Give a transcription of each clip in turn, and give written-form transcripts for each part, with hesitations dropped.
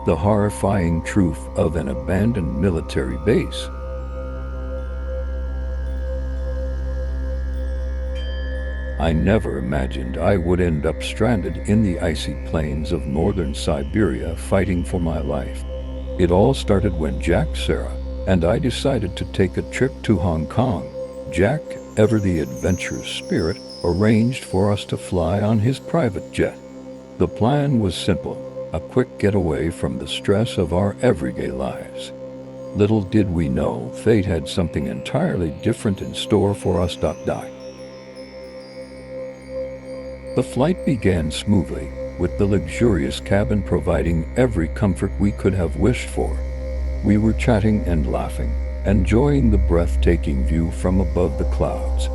The horrifying truth of an abandoned military base. I never imagined I would end up stranded in the icy plains of Northern Siberia fighting for my life. It all started when Jack, Sarah, and I decided to take a trip to Hong Kong. Jack, ever the adventurous spirit, arranged for us to fly on his private jet. The plan was simple. A quick getaway from the stress of our everyday lives. Little did we know fate had something entirely different in store for us. The flight began smoothly, with the luxurious cabin providing every comfort we could have wished for. We were chatting and laughing, enjoying the breathtaking view from above the clouds.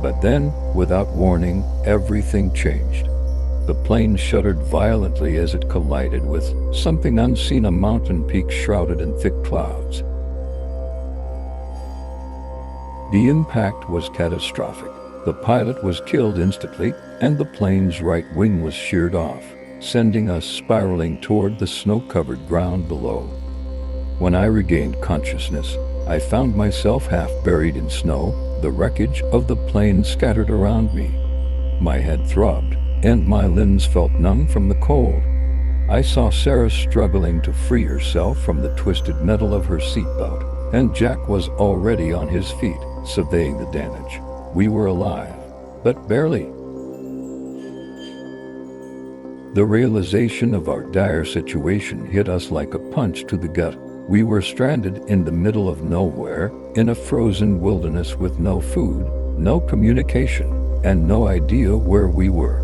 But then, without warning, everything changed. The plane shuddered violently as it collided with something unseen, a mountain peak shrouded in thick clouds. The impact was catastrophic. The pilot was killed instantly, and the plane's right wing was sheared off, sending us spiraling toward the snow-covered ground below. When I regained consciousness, I found myself half buried in snow, the wreckage of the plane scattered around me. My head throbbed, and my limbs felt numb from the cold. I saw Sarah struggling to free herself from the twisted metal of her seatbelt, and Jack was already on his feet, surveying the damage. We were alive, but barely. The realization of our dire situation hit us like a punch to the gut. We were stranded in the middle of nowhere, in a frozen wilderness with no food, no communication, and no idea where we were.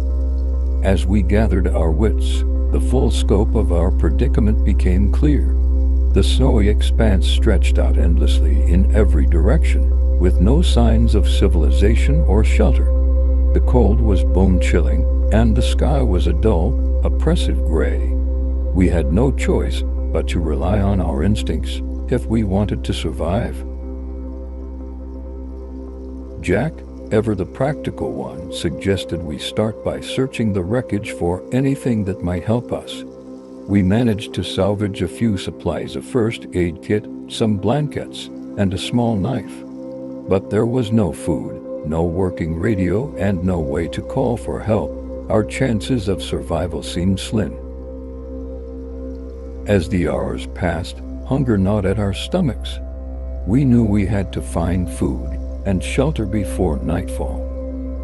As we gathered our wits, the full scope of our predicament became clear. The snowy expanse stretched out endlessly in every direction, with no signs of civilization or shelter. The cold was bone-chilling, and the sky was a dull, oppressive gray. We had no choice but to rely on our instincts if we wanted to survive. Jack, ever the practical one, suggested we start by searching the wreckage for anything that might help us. We managed to salvage a few supplies, a first aid kit, some blankets, and a small knife. But there was no food, no working radio, and no way to call for help. Our chances of survival seemed slim. As the hours passed, hunger gnawed at our stomachs. We knew we had to find food and shelter before nightfall.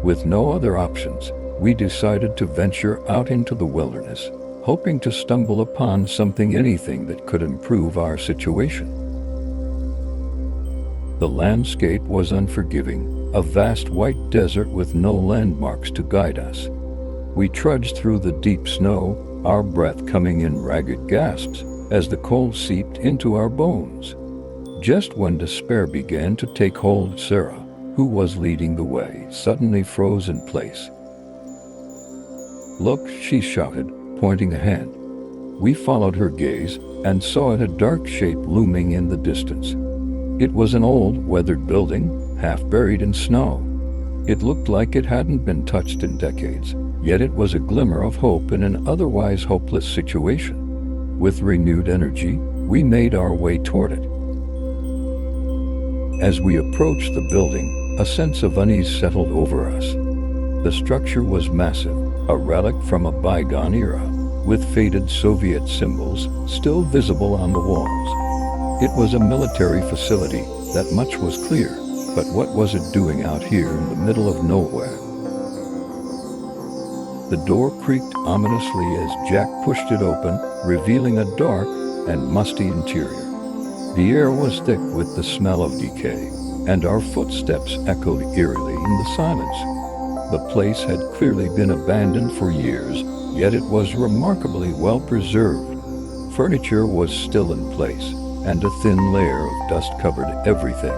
With no other options, we decided to venture out into the wilderness, hoping to stumble upon anything that could improve our situation. The landscape was unforgiving, a vast white desert with no landmarks to guide us. We trudged through the deep snow, our breath coming in ragged gasps as the cold seeped into our bones. Just when despair began to take hold, Sarah, who was leading the way, suddenly froze in place. "Look," she shouted, pointing ahead. We followed her gaze and saw a dark shape looming in the distance. It was an old, weathered building, half buried in snow. It looked like it hadn't been touched in decades, yet it was a glimmer of hope in an otherwise hopeless situation. With renewed energy, we made our way toward it. As we approached the building, a sense of unease settled over us. The structure was massive, a relic from a bygone era, with faded Soviet symbols still visible on the walls. It was a military facility, that much was clear, but what was it doing out here in the middle of nowhere? The door creaked ominously as Jack pushed it open, revealing a dark and musty interior. The air was thick with the smell of decay, and our footsteps echoed eerily in the silence. The place had clearly been abandoned for years, yet it was remarkably well preserved. Furniture was still in place, and a thin layer of dust covered everything.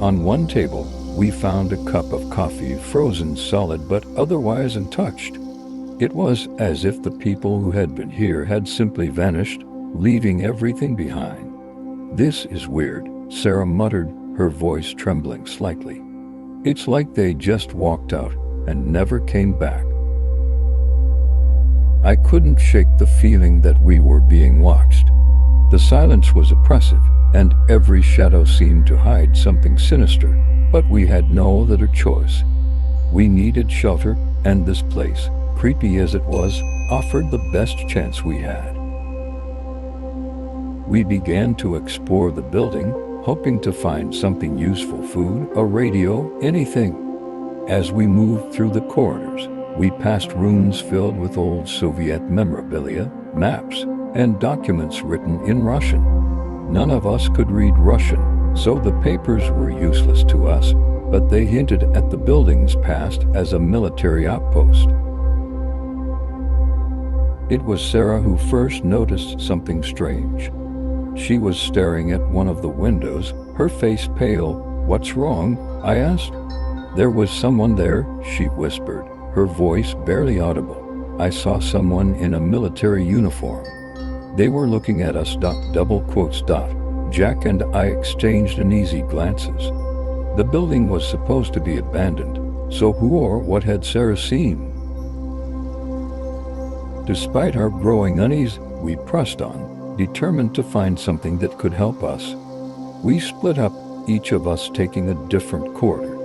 On one table, we found a cup of coffee, frozen solid but otherwise untouched. It was as if the people who had been here had simply vanished, leaving everything behind. "This is weird," Sarah muttered, her voice trembling slightly. "It's like they just walked out and never came back." I couldn't shake the feeling that we were being watched. The silence was oppressive, and every shadow seemed to hide something sinister, but we had no other choice. We needed shelter, and this place, creepy as it was, offered the best chance we had. We began to explore the building, hoping to find something useful: food, a radio, anything. As we moved through the corridors, we passed rooms filled with old Soviet memorabilia, maps, and documents written in Russian. None of us could read Russian, so the papers were useless to us, but they hinted at the building's past as a military outpost. It was Sarah who first noticed something strange. She was staring at one of the windows, her face pale. "What's wrong?" I asked. "There was someone there," she whispered, her voice barely audible. "I saw someone in a military uniform. They were looking at us." Double quotes. Jack and I exchanged uneasy glances. The building was supposed to be abandoned, so who or what had Sarah seen? Despite our growing unease, we pressed on, determined to find something that could help us. We split up, each of us taking a different corridor.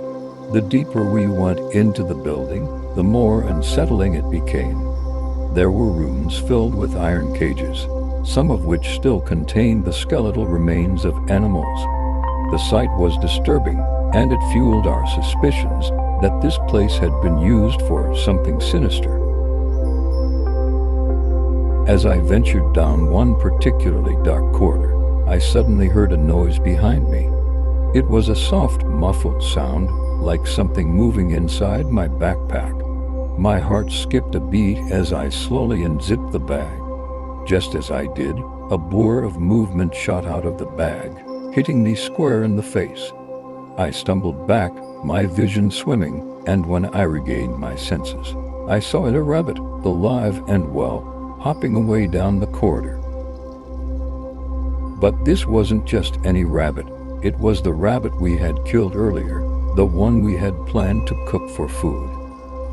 The deeper we went into the building, the more unsettling it became. There were rooms filled with iron cages, some of which still contained the skeletal remains of animals. The sight was disturbing, and it fueled our suspicions that this place had been used for something sinister. As I ventured down one particularly dark corridor, I suddenly heard a noise behind me. It was a soft, muffled sound, like something moving inside my backpack. My heart skipped a beat as I slowly unzipped the bag. Just as I did, a blur of movement shot out of the bag, hitting me square in the face. I stumbled back, my vision swimming, and when I regained my senses, I saw a rabbit, alive and well, hopping away down the corridor. But this wasn't just any rabbit. It was the rabbit we had killed earlier, the one we had planned to cook for food.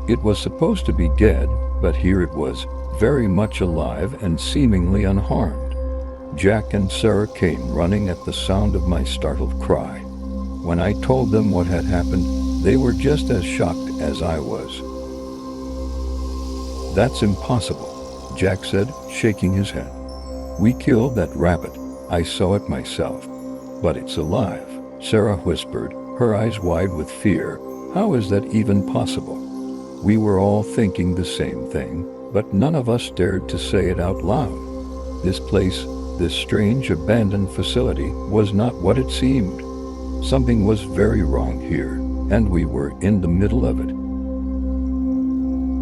It was supposed to be dead, but here it was, very much alive and seemingly unharmed. Jack and Sarah came running at the sound of my startled cry. When I told them what had happened, they were just as shocked as I was. "That's impossible," Jack said, shaking his head. "We killed that rabbit. I saw it myself." "But it's alive," Sarah whispered, her eyes wide with fear. "How is that even possible?" We were all thinking the same thing, but none of us dared to say it out loud. This place, this strange abandoned facility, was not what it seemed. Something was very wrong here, and we were in the middle of it.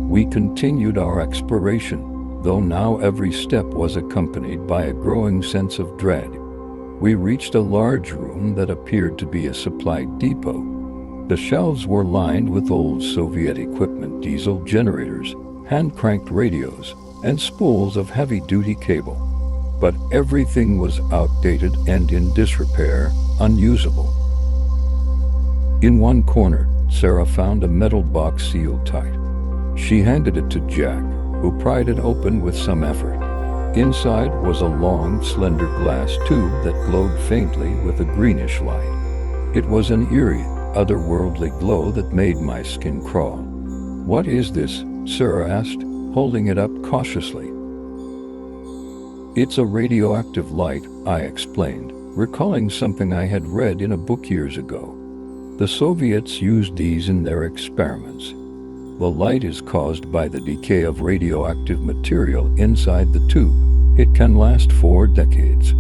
We continued our exploration, though now every step was accompanied by a growing sense of dread. We reached a large room that appeared to be a supply depot. The shelves were lined with old Soviet equipment, diesel generators, hand-cranked radios, and spools of heavy-duty cable. But everything was outdated and in disrepair, unusable. In one corner, Sarah found a metal box sealed tight. She handed it to Jack, who pried it open with some effort. Inside was a long, slender glass tube that glowed faintly with a greenish light. It was an eerie, otherworldly glow that made my skin crawl. "What is this?" Sarah asked, holding it up cautiously. "It's a radioactive light," I explained, recalling something I had read in a book years ago. The Soviets used these in their experiments. The light is caused by the decay of radioactive material inside the tube. It can last 4 decades.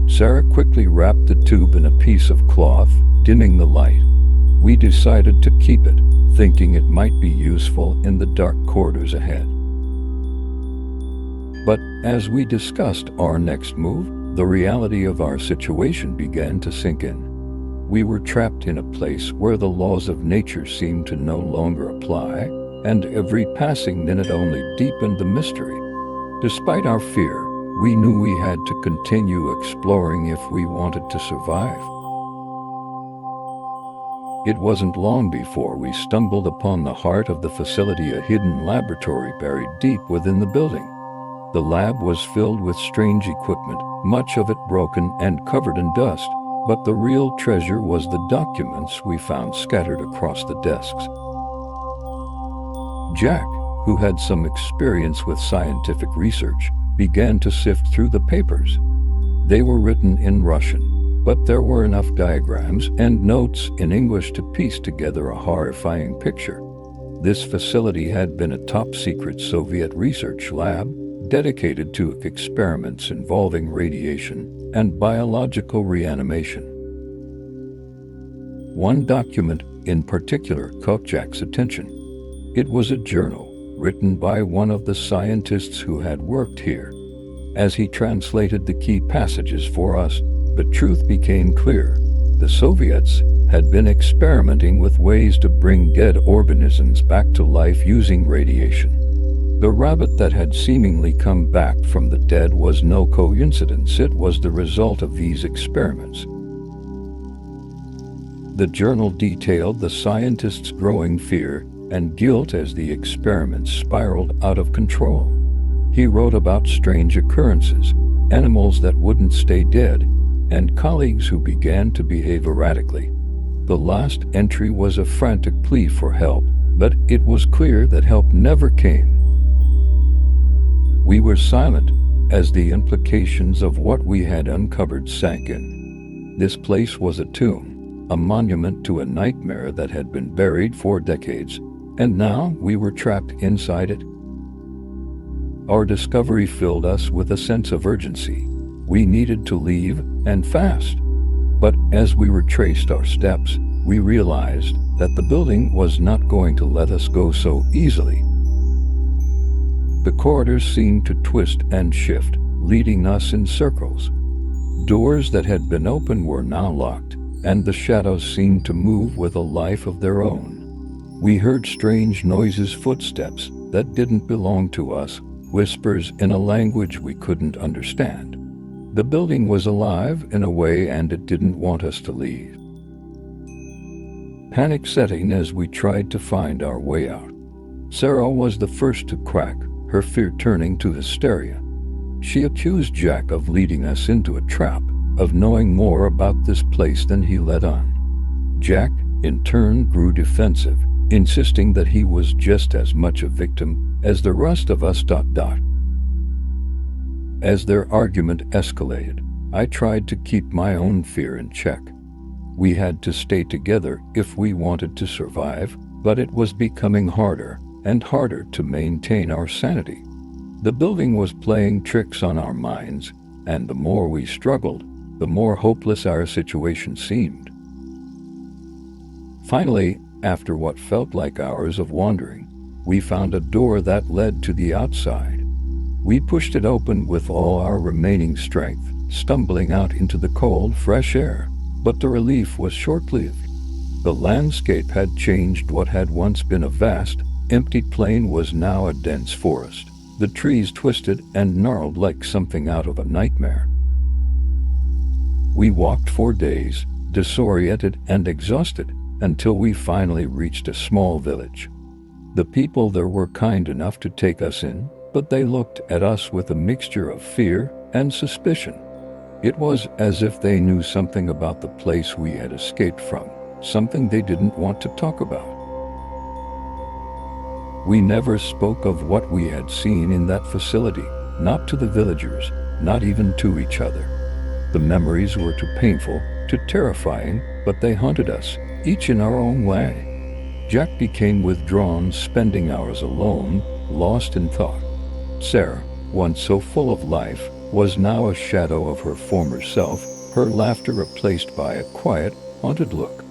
Sarah quickly wrapped the tube in a piece of cloth, dimming the light. We decided to keep it, thinking it might be useful in the dark corridors ahead. But as we discussed our next move, the reality of our situation began to sink in. We were trapped in a place where the laws of nature seemed to no longer apply, and every passing minute only deepened the mystery. Despite our fear, we knew we had to continue exploring if we wanted to survive. It wasn't long before we stumbled upon the heart of the facility, a hidden laboratory buried deep within the building. The lab was filled with strange equipment, much of it broken and covered in dust, but the real treasure was the documents we found scattered across the desks. Jack, who had some experience with scientific research, began to sift through the papers. They were written in Russian, but there were enough diagrams and notes in English to piece together a horrifying picture. This facility had been a top-secret Soviet research lab dedicated to experiments involving radiation and biological reanimation. One document in particular caught Jack's attention. It was a journal written by one of the scientists who had worked here. As he translated the key passages for us, the truth became clear. The Soviets had been experimenting with ways to bring dead organisms back to life using radiation. The rabbit that had seemingly come back from the dead was no coincidence. It was the result of these experiments. The journal detailed the scientists' growing fear and guilt as the experiments spiraled out of control. He wrote about strange occurrences, animals that wouldn't stay dead, and colleagues who began to behave erratically. The last entry was a frantic plea for help, but it was clear that help never came. We were silent as the implications of what we had uncovered sank in. This place was a tomb, a monument to a nightmare that had been buried for decades, and now we were trapped inside it. Our discovery filled us with a sense of urgency. We needed to leave, and fast. But as we retraced our steps, we realized that the building was not going to let us go so easily. The corridors seemed to twist and shift, leading us in circles. Doors that had been open were now locked, and the shadows seemed to move with a life of their own. We heard strange noises, footsteps that didn't belong to us, whispers in a language we couldn't understand. The building was alive in a way, and it didn't want us to leave. Panic setting as we tried to find our way out. Sarah was the first to crack, her fear turning to hysteria. She accused Jack of leading us into a trap, of knowing more about this place than he let on. Jack, in turn, grew defensive, insisting that he was just as much a victim as the rest of us. As their argument escalated, I tried to keep my own fear in check. We had to stay together if we wanted to survive, but it was becoming harder and harder to maintain our sanity. The building was playing tricks on our minds, and the more we struggled, the more hopeless our situation seemed. Finally, after what felt like hours of wandering, we found a door that led to the outside. We pushed it open with all our remaining strength, stumbling out into the cold, fresh air, but the relief was short-lived. The landscape had changed. What had once been a vast, empty plain was now a dense forest. The trees twisted and gnarled like something out of a nightmare. We walked for days, disoriented and exhausted, until we finally reached a small village. The people there were kind enough to take us in, but they looked at us with a mixture of fear and suspicion. It was as if they knew something about the place we had escaped from, something they didn't want to talk about. We never spoke of what we had seen in that facility, not to the villagers, not even to each other. The memories were too painful, too terrifying, but they haunted us, each in our own way. Jack became withdrawn, spending hours alone, lost in thought. Sarah, once so full of life, was now a shadow of her former self, her laughter replaced by a quiet, haunted look.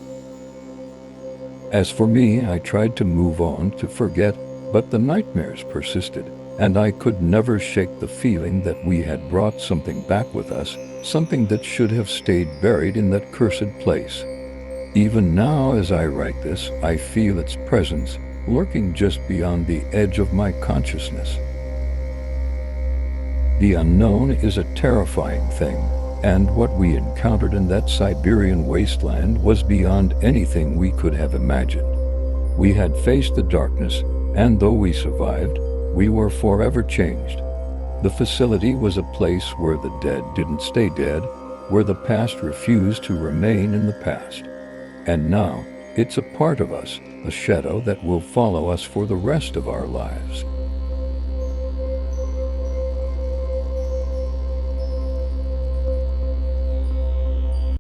As for me, I tried to move on, to forget, but the nightmares persisted, and I could never shake the feeling that we had brought something back with us, something that should have stayed buried in that cursed place. Even now, as I write this, I feel its presence, lurking just beyond the edge of my consciousness. The unknown is a terrifying thing, And what we encountered in that Siberian wasteland was beyond anything we could have imagined. We had faced the darkness, and though we survived, we were forever changed. The facility was a place where the dead didn't stay dead, where the past refused to remain in the past. And now, it's a part of us, a shadow that will follow us for the rest of our lives.